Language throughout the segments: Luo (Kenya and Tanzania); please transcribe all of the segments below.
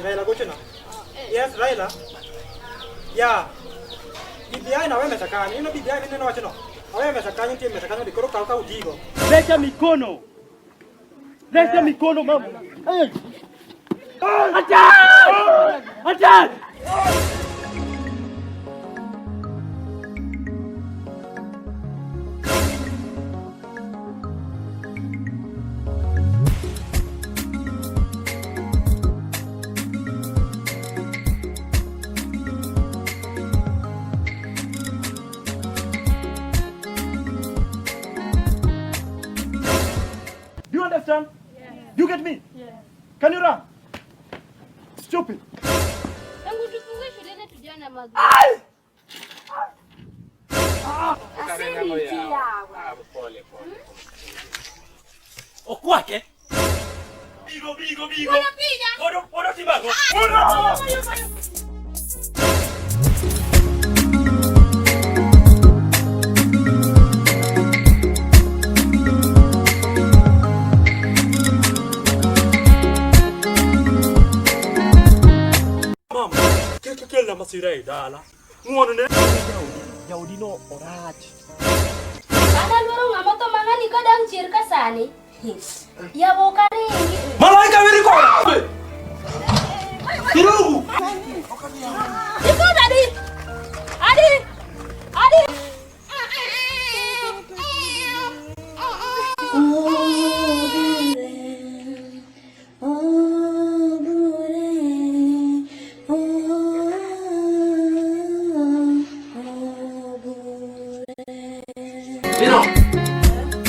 Raila gochuna. Yes, Raila. Yeah. BBI na wewe mtakani. Ino BBI ni neno wachino. Wewe mtakani timu mtakani dikoro kauka udigo. Leta mikono. Leta mikono mama. Attack! Attack! Understand? Yeah. You get me? Yeah. Can you run? Stupid. Tangu tufungue shuleni tujana magari. Asante yawa. Pole. Okwake. Bigo. Wanapiga. Odo tibago. Kela masirai dala. Ngono ne. Yaudi no orach. Ada luar ngamo to mangani kadang cier kasani. Ya bokari. Malaika wiriko. Tirugu. Itu tadi. Adi.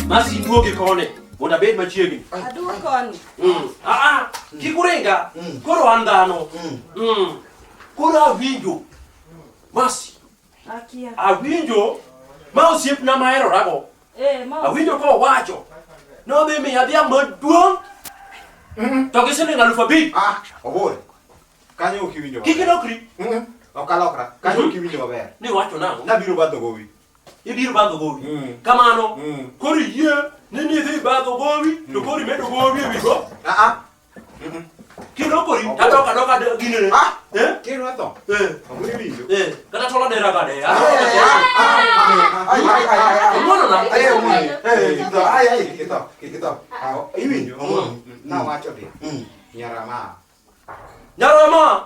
Masi duoge kone. Bona bed machiegi. Adu koni. Kikurenga. Koro andano. Koro awinjo. Masi. Akia. Awinjo. Ma osiep na maero rago. Ma. Awinjo ko wacho. No be mi adhia maduong. To gisene alphabet. Obore. Kanyo ukiwinjo. Kikidokri. Okalokra. Kanyo ukiwinjo maber. Ni wacho nango. Nabiro badho gowi. Ibiro badho gowi. Kamano. Koro yie nini dhi badho gowi, to koro medo gowi wigo. Kidokori, tadoka ginene. Kino ato. Obore winjo. Kata tola dera gade. Ngono na. Kito. Iwinjo. Na wacho di. Nyarama.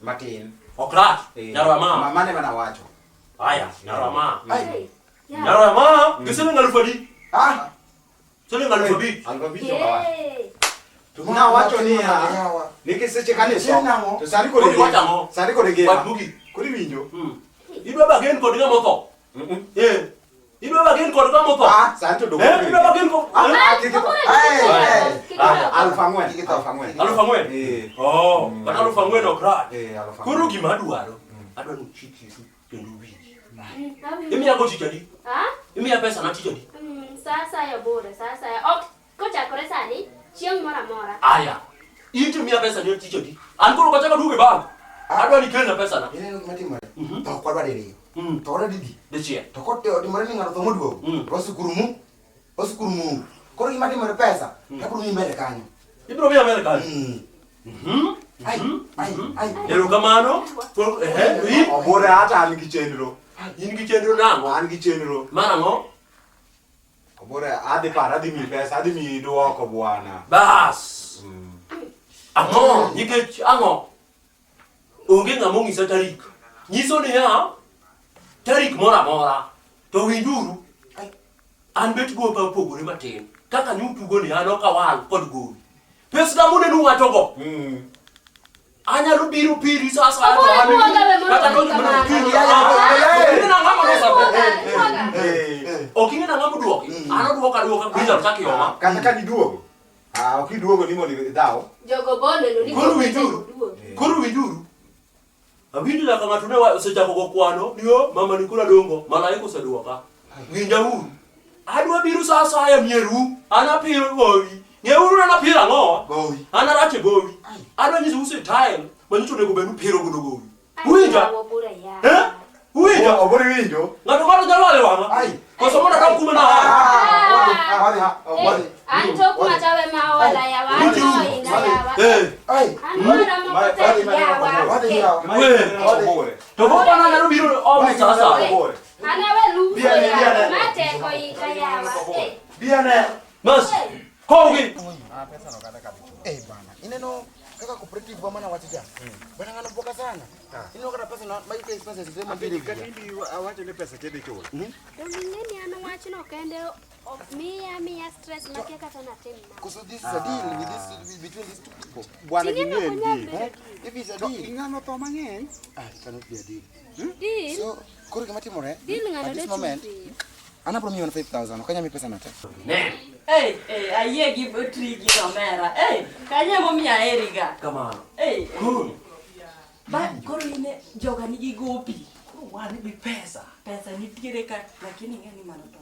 Matin. Okrat. Nyarama. Mane mana wacho. Aya, nyarama. Nyarama, gisene ngalufadi. Sole ngalufadi. Alfabet kawa. Na wacho ni ya. Nikiseche kanisa. To sari ko lege. Sari ko lege. Wabugi. Kuri winjo. Idwa bagen kod ngamo tho. Idwa bagen kod ngamo tho. Santo dogo. Idwa bagen ko. Alfa ngwen. Oh, kata alfa ngwen okrat. Alfa. Koro gima dwaro. Adwa no chiki kendo winji. Imiya go chichadi. Imiya pesa na chichadi. Sasa ya bora, sasa ya. Ok, kocha kore sani. Chieng mora. Aya. Inti miya pesa ni chichadi. An koro kachaka duge bang. Adwa ni kelna pesa na. Ine mati mare. To kwadwa diri. To ora didi. Dechie. To kote odi mare ni ngaro to modwo. Osikurumu. Koro imati mare pesa. Kaburu ni mbele kanyo. Ibro miya mbele kanyo. Ai. Ero kamano. Obore hata an gi chenro. In gi chenro nango. An gi chenro. Marango. Obore adi mi pesa, adi mi duoko bwana. Bas. Ango, nikech ango. Onge ngamo ngisa tarik. Nyiso ni ya tarik mora. To winjuru. An bet go pa pogore matin. Kaka ni utugo ni an okawal kod gowi. Pesa mune nu wacho go. Anyalo biro piri sasa kata dogi mana piri na ngamo no sabe okingena ngamo duoki ano duoka bila taki yoma kata kani duogo okiduogo ni moni dao Jogo bone no ni. Kuru winjuru Awinjo la kama tunewa sejako go kwano niyo mama nikula dongo malaika oseduoka winja uru adwa biro sasa ya mieru ana piro gowi ngeuru na pira ngo gowi ana rache gowi adwa nyiso use tile manyicho nego benu piro godo gowi winja obori winjo. Ng'ato koro nyalo le wang'a. Ai. Koso mondo dok kume na. Anto kuma tawe mawala ya watu ina yawa. Ai. Anora mokote yawa. We. To baba na nalo biro omu sasa. Anawe luso ya mate ko ika yawa. Biane. Mas. Kogi. Bana. Ineno kaka cooperative wa mana wacha. Bana ngana boka sana. Ino kana pesa na maike expenses sema mbili. Katindi awache ne pesa kede chola. Domingeni ana wacho no kende mia stress makiaka tana tena. Because this is a deal with this between these two people. Bwana Gimeli. If it's a deal. Ingano to mang'eny. It cannot be a deal. Deal. So, kuri kama timore. Deal ngana At this moment, ana promise on 5,000. Kanya mi pesa nata. Ne. Aye gi trigi no mera. Kanya mo mi aeriga. Kamano. Kuru. Ba koro ine joga nigi gopi. Wani bi pesa. Pesa nitiere ka lakini ngani mano to.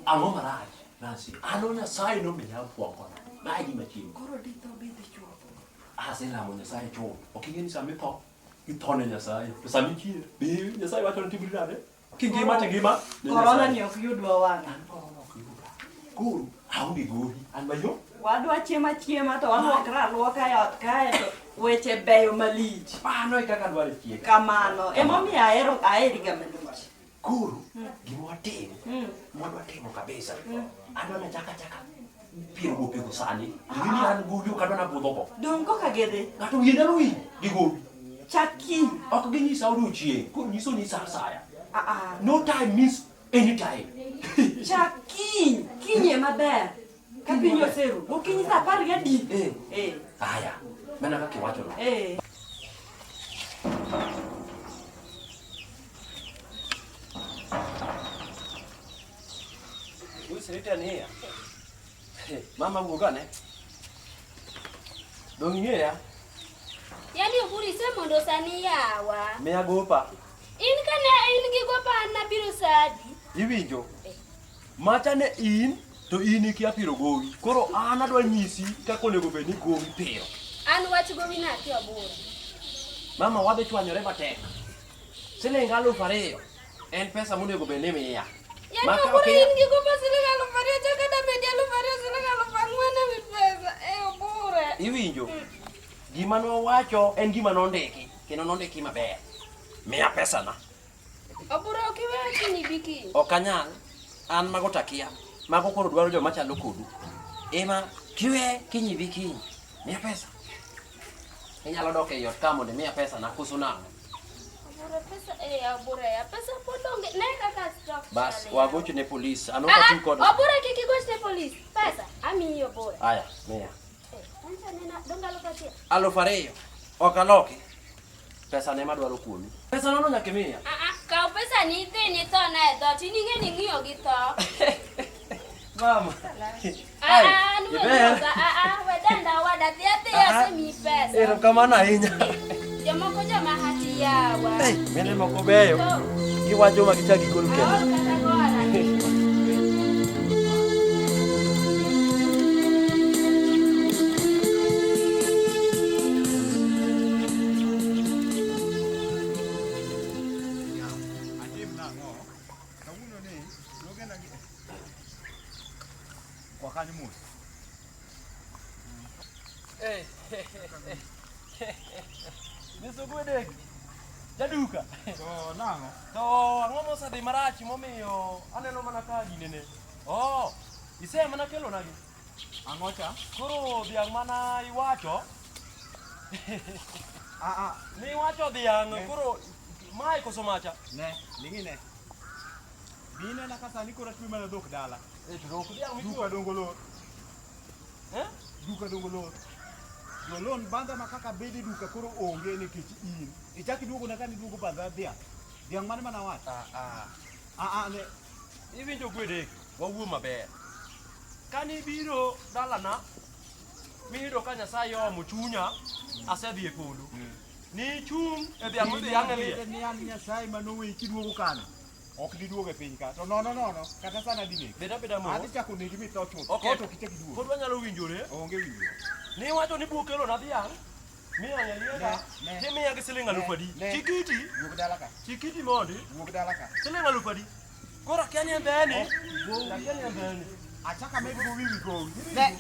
Ang'o marach. Nancy. Ano Nyasaye nomiya fuoko. Maji machiegni. Koro dito bidhi chupo. Aselamo Nyasaye chuo. Ok ing'e ni sama itho. Ithone Nyasaye. To sama ichier. Be Nyasaye wacho ni tibri nade? Kingima tingima. Corona ni ok yudwa wanga. Koro aonge gowi. An mayo. Wadwa chiema to walwokra alwoka e ot kae to weche beyo malich. Mano e kaka dware chieng. Kamano. Emomiyo aheriga malich. Koro gima watimo. Mwadwa timo kabisa. Adwa na chaka. Piro gope go sani. Gini an gowi ok adwa na budho go. Dongo ka gede. Ng'ato wiye nyalo winj gi gowi. Chaki. Ok ginyisa odiochieng'. Koro nyiso ni sa asaya. Ah. No time means anytime. Chaki. Kinye maber. Kapinyo seru. Gokinyi sa 10 Aya. Mana kaka iwacho no. Who's written here? Mama gugane. Dong ing'eya? Yani oburi se mondo sani yawa. Miya gopa. In gi gopa na biro sadi. Iwinjo? Macha ne in to in ikia piro gowi. Koro an adwa nyisi kaka onego bed ni gowi piro. An wach gowi na ati aboro. Mama wadhi chwanyore matek. Siling 2,000 en pesa monego bed ni miya. Yani oburi in gi gopa siling 2,000 chaka da bedi 2,000 siling 4,000 mi pesa. Obure. Iwinjo? Gima nowacho en gima nondiki. Kendo nondiki maber. Miya pesa na. Obure okiwe kini biki. Okanyal. An mago takia. Mago koro dwaro joma chalo kodu. Ema kiwe kinyi biki. Miya pesa. Inyalo dok e ot ka mondo miya pesa na kuso nang'o. Obure pesa obure ya pesa podonge ne kaka stock. Bas wagocho ne polis. Ano ka tu kod. Obure kiki goch ne polis. Pesa ami obure. Aya, miya. Ancha nena donga lokatia. 2,000. Ok aloki. Pesa ne madwaro kuomi. Pesa nono nyaka miya. Kau pesa ni dhi ni to na e dot ni ng'e ni ng'iyo gi to. Mama. Wedanda wada dhiadhi asemi pesa. Erokamano ahinya. Jomoko joma hati yawa. Mene moko beyo. Giwacho ma gichak gigol kendo. Kata gohala. Niso gwedek. Jaduka. To nang'o? To ang'o mosedhi marach momiyo aneno mana ka ginene. Oh, ise mana kelo nagi. Ang'o cha? Koro dhiang' mana iwacho. Ni wacho dhiang' koro mae koso macha. Ne, lingine. Bine na kasa ni kora tui mana dhok dala. To dhok dhiang' Duka dongo lor. Duka dongo lor. Jolon banda makaka bedi duka koro onge nikech in. Ichaki duogo na kani duogo banda dhiang'. Dhiang' mane mana wach? Ne. Iwinjo gwedek, wawuo maber. Kani biro dalana, miyudo ka Nyasaye omo chunya, asedhi e polo. Ni chung e dhiang' modhiang' e liel. Ni an Nyasaye manoweyi kiduogo kano. Ok diduogo e piny ka. To nono, kata sana dinek. Beda mos. Adhi chako negi mitho chuth. Okay. To kichak iduogo. Pod wanyalo winjore. Onge winjo. Ni wacho ni buok kelo na dhiang'. Miya nyalienda. Jimiya gi siling alufu adi. Chikiti. Wuok dala ka. Chikiti mondi. Wuok dala ka. Siling alufu adi. Koro akia ni mbene. Akia ni mbene. Achaka maybe go wiwi go. Ne.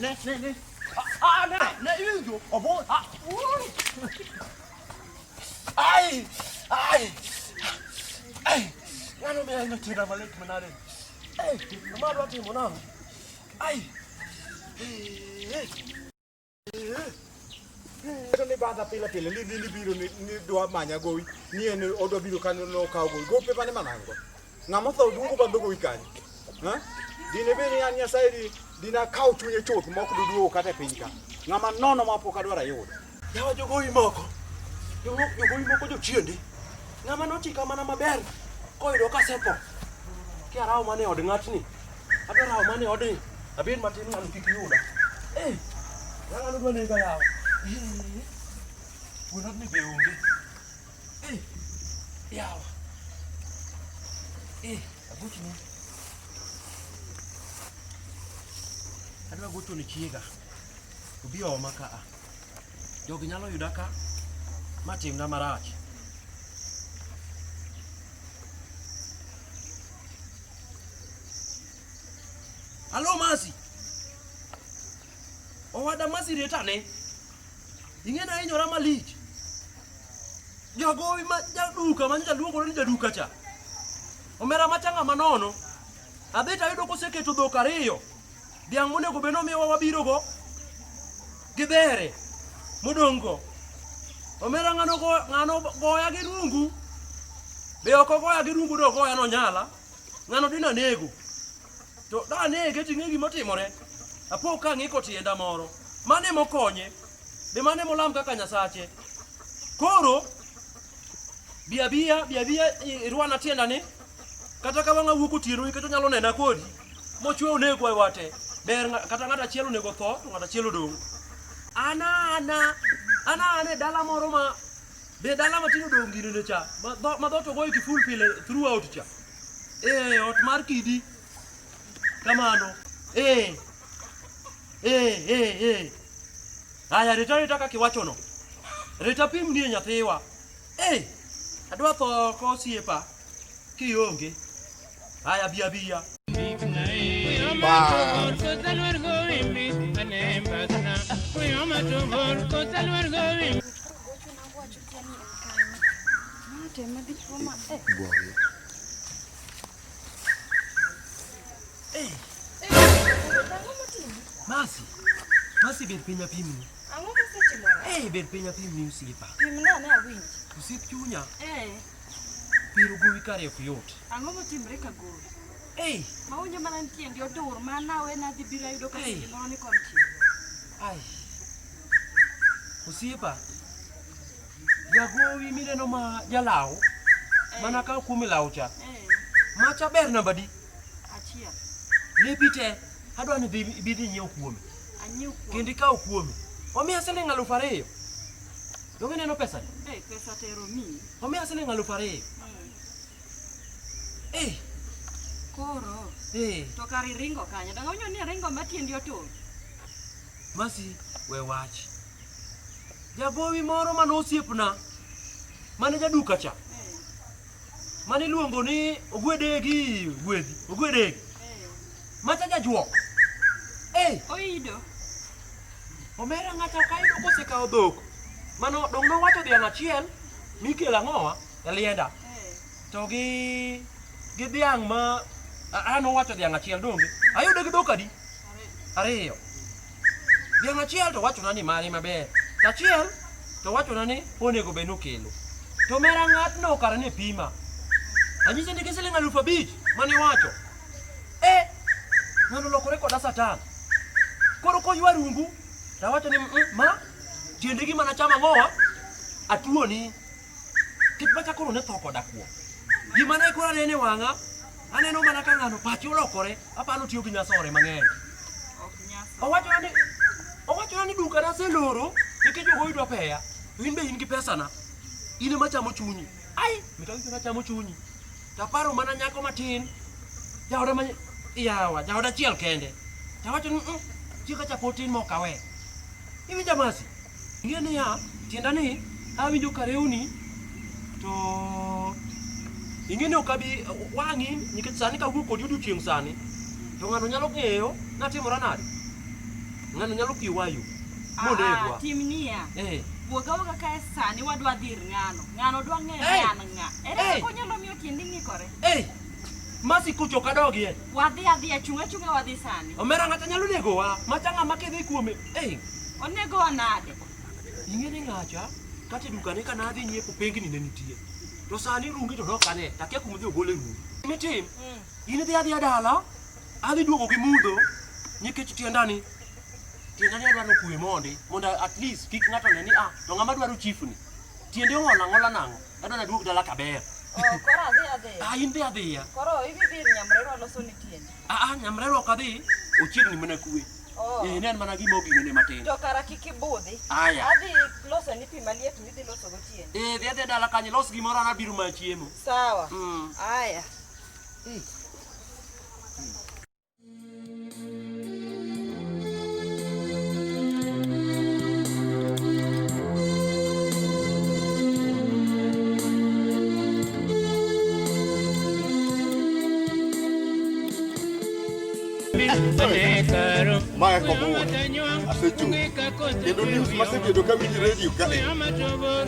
Ne iwinjo. Obo. Ai. Ngano me ina tira malek manare. Mama timo nango. Ai. Ni bada pila li biro ni do manya go ni en odo biro kan no ka go pe pane manango. Ngamo tho dungo bando go ikani. Ha? Dine beni anya saidi dina kau chunye choth moko dudu kata pinyka. Ngama nono mapoka dwara yudo. Yawa jogowi moko. Jogowi moko jochiende. Ngama nochika mana maber. Koyudo ka sepo. Kiarawo mane od ng'atni. Adwarawo mane odni. Abin matin ng'ano kik yuda. Ng'ano dwa nega yawa. Wuonodni be onge. Yawa. Agochni. Adwa gocho ni chiega. Obi oma ka. Jogi nyalo yuda ka. Matimna marach. Alo Masi. Owada Masi retane. Ingena inyora malich. Jagowi ma jaduka manja luongo ni jaduka cha. Omera machanga manono. Adhi tayudo koseketo dhok ariyo. Dhiang' monego beno miwa wabiro go. Gidhere. Modongo. Omera ng'ano goya gi rungu. Be oko goya gi rungu do goya no nyala. Ng'ano dina nego. To da nege ting'e gima timore. Apo ka ng'iko tienda moro. Mane mokonye. Be mane molam kaka nyasache. Koro biya irwana tienda ni. Kata ka wanga wuok otieno iketo nyalo nena kodi. Mochwe onego wate. Ber kata ng'ata chielo nego tho, ng'ata chielo dong. Ana dala moro ma be dala matino dong gine cha. Ma dhoto goyo kiful pile throughout cha. Ot mar kidi. Kamano. Aya rita kaka kiwachono. Rita pim ni nyathiwa. Adwa tho ko osiepa. Kionge. Aya biya. Masi ber pinya pimni. Ang'o mosetimore? Ber pinya pimni usiepa. Pimna ne awinj. Usiep chunya. Piro gowi kare ok yot. Ang'o motimre ka gowi? Maunyo mana ntiendi odur mana we na dhi biro yudo ka gimoro ni konti. Usiepa. Jagowi mineno ma jalaw. Mana ka kumi law cha. Macha ber nambadi. Achiel. Lepite. Adwa ni bidhi nyiew kuome. Anyiew kuome. Kendi kaw kuome. Omiya siling 2,000. Donge neno pesa ni? Pesa tero mi. Omiya siling 2,000. Koro. To kari ringo kanya. Danga unyo ni ringo matiendi otur. Masi we wach. Jagowi moro manosiepna. Mane jaduka cha. Mane luongo ni Ogwedegi Gwedhi. Ogwedegi. Macha jajuok. Oido. Omera ng'ato kayudo kosekawo dhok. Mano dong nowacho dhiang' achiel mikelo ang'owa e lienda. To gi dhiang' ma an owacho dhiang' achiel donge. Ayudo gi dhok adi? 2. Dhiang' achiel to wachona ni mari maber. Achiel to wachona ni onego bed nokelo. To mera ng'atno kare ne pima. Anyise ni siling 5,000 mane wacho. Ng'ano lokore koda satan. Koro koywa rungu, tawacho ni ma tiende gima nachama ng'owa atuoni. Kik bacha koro ne tho koda kuo. Gima ne koro anene wang'a, aneno mana ka ng'ano pache olokore, apano tiyo gi nyasore mang'eny. Owacho ni duka na seloro, nikech ogo yudwa peya, to in be in gi pesa na. In ema chamo chunyi. Mitawi kena chamo chunyi. Taparo mana nyako matin. Jaoda achiel kende. Tawacho ni chika cha potin mokawe. Iwinja Masi. Ngene ya tiendani awinjo kareuni to ingene okabi wangi nikech sani ka wuok kod yudo chieng' sani to ng'ano nyalo ng'eyo natimora nade ng'ano nyalo piwayo mondo egwa timnia Woga kae sani wadwa dhir ng'ano dwa ng'eyo ng'an ng'a. Ere ko nyalo miyo tiendi ng'ikore. Masi kucho kadogie. Wadhi adhiya chunga wadhi sani. Omera ng'ata nyalo negowa, machanga makidhi kuome. Onego nade. Ing'eni ng'acha kati dukane kana adhi nyiepo pengni ne nitie. To sani rungi to dokane, takia kumudhi ogole rungi. Mitim. In adhi dala, adhi duogo gi mudho, nikech tiendani adwaro kuwe mondi, mondo at least kik ng'ato neni to ng'ama dwaro chief ni. Tiende ng'ola nang'o, adwaro duog dala kaber. Koro adhi. In dhi adhiya. Koro idhi nyamrero loso ni tiende. Nyamrero ok adhi, ochiegni mana kuwe. Ne en mana gima ogino ne matin. To kara kik ibudhi. Aya. Adhi loso ni pi maliet midhi loso go tiende. Dhi dala kanyo los gimoro ana biro ma chiemo. Sawa. Aya. Mae kobo asechu kendo news masebedo ka winji radio ka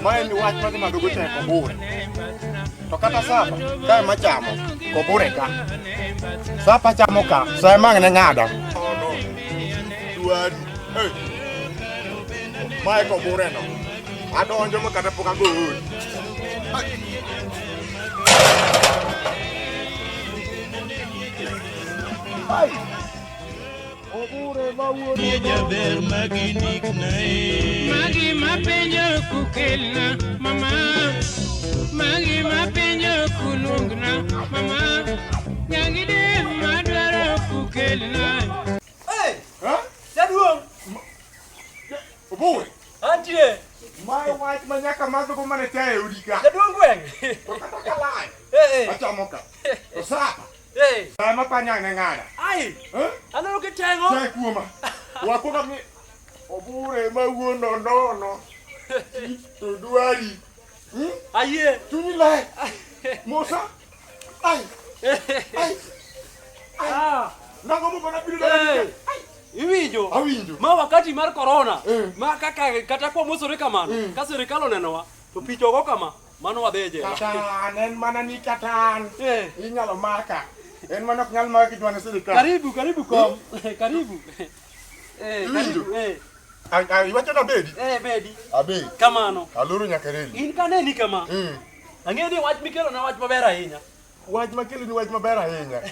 mae ni wach madhi madogo te kobure to kata sapa kae machamo kobure ka sapa chamo ka sa mang ne ng'ada tuari mae kobure no adonjo ma kata pok agol ai Jaber maginik nae Magi mapenjo kukelna mama Magi mapenjo kulungna mama Nyangide madwaro kukelna Jaduong Oboy Antie Mai wach manyaka madho go mane tae udika Jaduong gweng kata kalai achamo ka to sapa Sama panjang ne ngada. Ai. Ano ke tengo? Saya kuoma. Wako kami obure mawuono nono. To duari. Aye. Tuni lai. Mosa. Ai. Nango mo bana bilu dala. Iwinjo. Awinjo. Ma wakati mar corona. Ma kaka kata kwa mosore kamano. Ka serikal onenowa to pichogo kama mano wadheje. Katan en mana ni katan. Inyalo maka. En mana ok nyal maki dwana serikal. Karibu kom. Karibu. Karibu. Iwacho na bedi? Bedi. Abe. Kamano. Aluru nyaka reli. In kane ni kama. Ang'eni wach mikelo na wach maber ahinya. Wach makelo ni wach maber ahinya.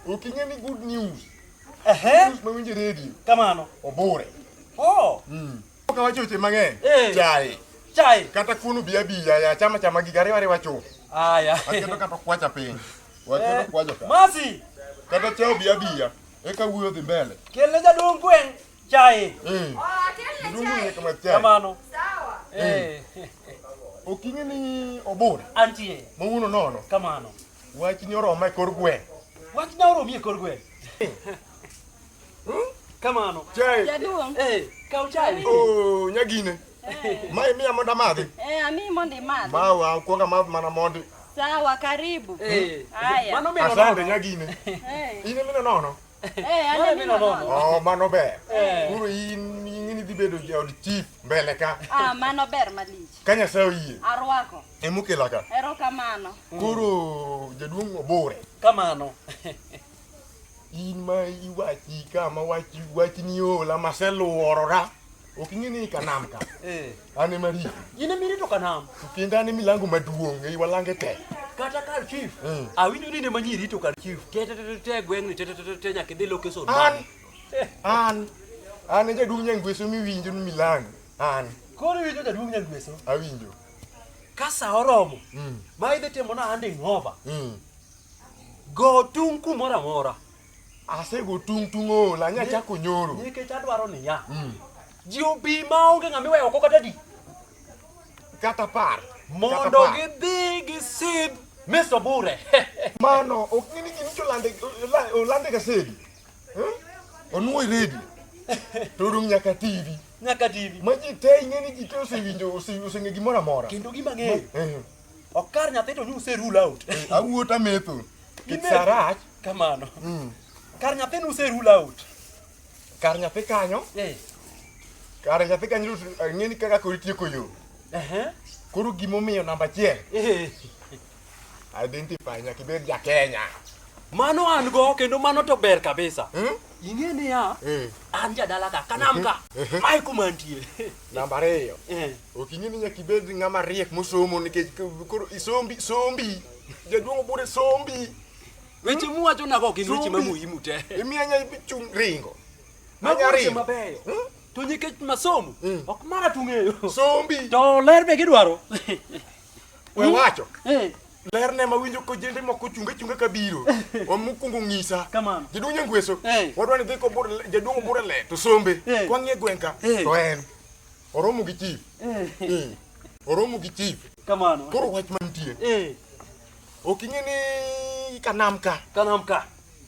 Ok ing'eni good news. News mawinjo radio. Kamano. Obure. Ka wacho te mang'eny. Chai. Kata kunu biya ya chama gi gari wacho. Aya. Aketo kata kwacha piny. Waketo kwacho ka. Masi. Kata chao biya. Eka wuyo dhi mbele. Kelne jaduong' gweng' chai. Kelne chai. Kamano. Sawa. Ok ing'eni obure. Antie. Mawuono nono. Kamano. Wach ni oroma e kor gweng'. Wach na oromi e kor gweng'. Kamano. Chai. Jaduong'. Kaw chai. Nyagine. Mai miya mondo madhi. Ami mondi madhi. Mawa kuonga madhi mana mondi. Sawa, karibu. Aya. Mano mino asante nyagine. Ine mino nono. Ane mino nono. Mano ber. Kuro ing'ini dhi bedo jaod chief mbele ka. Mano ber malich. Ka Nyasaye oyie. Arwako. Emukela ka. Erokamano. Koro jaduong' obure. Kamano. In ma iwachi kama wachni ola maseluorora. Ok ing'eni kanam ka. Ane mari. Ine mirito kanam. Kendo ane milango maduong' ei walange te. Kata kar chief. Awinjo ni ne manyiri to kar chief. Te gweng' ni te nyaka dhi location. An jaduong' Nyangweso miwinjo ni milango. An. Koro winjo jaduong' Nyangweso. Awinjo. Ka sa oromo. Ma idhi timo na handing over. Go tung kumoro amora. Asego tung ola nyachako nyoro. Nikech adwaro ni ya. Ji obi maonge ng'ama iweyo oko kata di. Kata par. Mondo gidhi gisidh Mr. Obure. Mano, ok ng'eni olande gasedi. Onuo redio. To dong' nyaka TV. Nyaka TV. Ma ji te ing'eni ji te osewinjo oseng'e gimoro amora. Kendo gima ng'eyo. Okar nyathi to nyuse rule out. Awuota metho. Ime- Sarach. Kamano. Kar nyathi nuse rule out. Kar nyathi kanyo. Kar nyathi kanyo ng'eni kaka koro tieko yo. Koro gimomiyo namba 1. Identify nyaka ibed ja Kenya. Mano an go kendo mano to ber kabisa. Ing'e ni ya an jadala ka kanam ka. Mai kumantie. Namba 2. Ok ing'e ni nyaka ibed ng'ama riek mosomo nikech koro sombi. Jaduong' bure sombi. Weche muwacho nago gin weche mamuhimu te. Imiya nya chung ringo. Manya ringo mabeyo. To nikech masomo ok mara tung'eyo. Sombi. To ler be gidwaro. We wacho. Ler ne mawinjo ko jende moko chunga kabiro. Omukungu ng'isa. Kamano. Jaduong' Nyangweso. Wadwa ni dhi ko bur jaduong' bure le to sombe. Kwang'e gwenka to en. Oromo gi chief. Oromo gi chief. Kamano. Koro wach mantie. Ok ing'e ni kanam ka.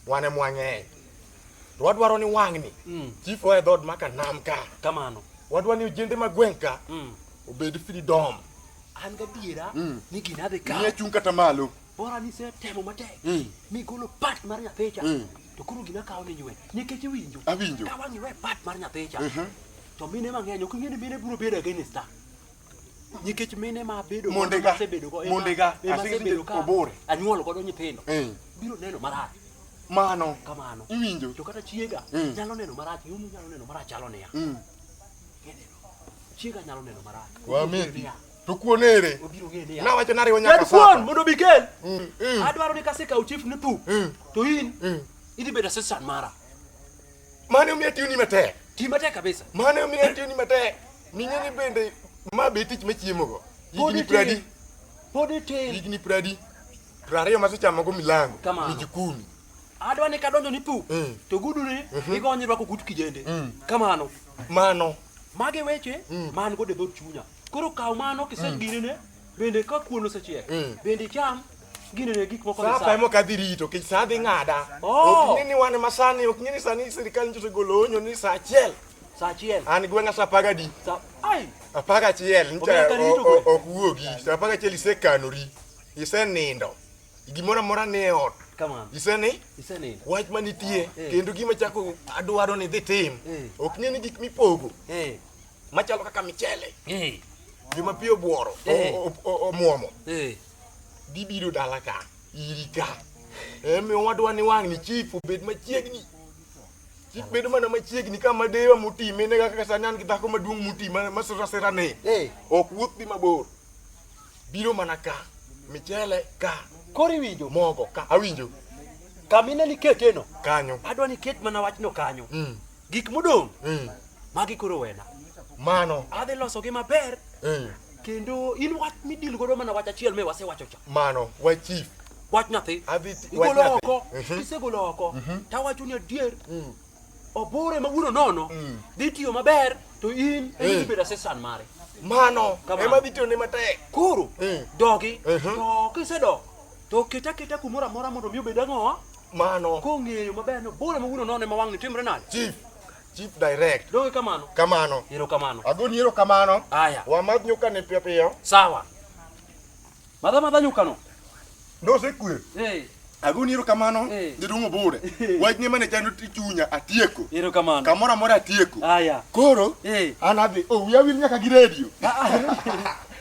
Wane mwang'eny. To wadwaro ni wang'ni. Chief oe dhod ma kanam ka. Kamano. Wadwa ni jende ma gwenka obed freedom. An gadiera ni gina dhi ka. Ni chung kata malo. Bora ni se temo matek. Mi golo pat mar nyathicha. To koro gina kawo ni nywe. Nikech winjo. Awinjo. Ka wang'i we pat mar nyathicha. To mine mang'eny ok ing'e ni mine biro bedo against ta. Nikech mine ma bedo Mondega. Asebedo Asebedo ka obore. anyuolo godo nyithindo. Biro neno marach. Mano. Kamano. Iwinjo. To kata chiega nyalo neno marach, yumu nyalo neno marach chalo niya. Chiega nyalo neno marach. Wamedi. To kuonere. Obiro ng'e niya. Nawacho nariwo nyaka Kuon mondo bikel. Adwaro ni kasekawo chief ni pu. To in idhi bedo assistant mara. Mane omiya tiyo ni matek. Ti matek kabisa. Mane omiya tiyo ni matek. Ming'e ni bende ma be tich machiemogo. Higni 30. Podi tin. Higni 30. 20 masechamogo milango. Kamano. Miji 10. Adwa ni kadonjo ni pu. To guduni igonyi rwako gut kijende. Kamano. Mano. Mage weche man go de dhot chunya. Koro kaw mano kisegirene bende ka kuon osechiek. Bende cham ginene gik moko ni Sapa emo kadhi rito kech sa dhi ng'ada. Oh. Ok ing'e ni wan masani, ok ing'e ni sani sirikal nyiso golo onyo ni sa achiel. Sa achiel. An gweng'a sa 10 Ai. 11 Omiyo ncha karito kwe. ok wuogi. Sa 11 isekanori. Isenindo. Gimoro amora ni e ot. Kamano. Isenindo. Wach manitie kendo gima chako adwaro ni dhi tim. Ok ing'e ni gik mipogo. Machalo kaka michele. Gima piyo buoro. Omuomo. Bibiro dala ka. Iri ka. Emiyo wadwa ni wang'ni chief obed machiegni. Chief bedo mana machiegni kama dewa muti mene kaka sani an gi dhako maduong' muti masira ne. Ok wuoth dhi mabor. Biro mana ka. Michele ka. Kori winjo. Mogo ka. Awinjo. Kamine ni keteno. Kanyo. Adwa ni ket mana wachno kanyo. Gik modong'. Magi koro wena. Mano. Adhi loso gi maber. Kendo in wach midil godo mana wach achiel me wasewacho cha. Mano. Wach chief. Wach nyathi. Igolo oko. Isegolo oko. Tawacho ni adier. Obore ma wuno nono. Dhi tiyo maber. To in idhi bedo assistant mare. Mano. Ema dhi tiyo ne matek. Koro. Dogi. To kisedok. To keta kumoro amora mondo mi obed ang'owa. Mano. Kong'eyo maber no bore ma wuno nono ema wang'ni timre nade. Chief direct. Doge kamano. Kamano. Erokamano. Agoni erokamano. Aya. Wamadh nyuka ne piyo piyo. Sawa. Madha nyukano. Nosekwe. Agoni erokamano. Jaduong' Obure. Wach ni mane chando chunya atieko. Erokamano. Kamoro amora atieko. Aya. Koro an adhi. Wiya wil nyaka gi radio.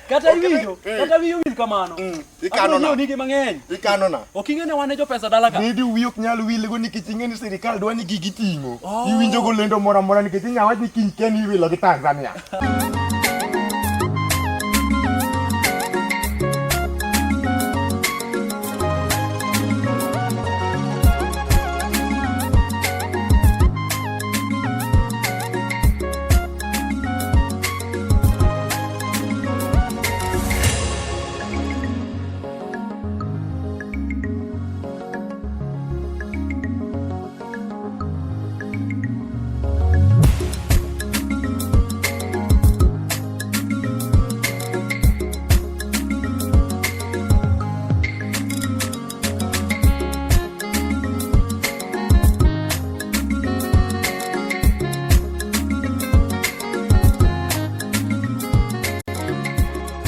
Kata iwinjo. Kata wiyo wil kamano. Ikano na. Nigi mang'eny. Ikano na. Ok ing'e ne wan e jo pesa dala ka. Nidi wiyo ok nyal wilgo nikech ing'e ni sirikal dwa ni gigi ting'o. Iwinjo go lendo moro amora nikech inyawach ni kiny ken iwilo gi Tanzania.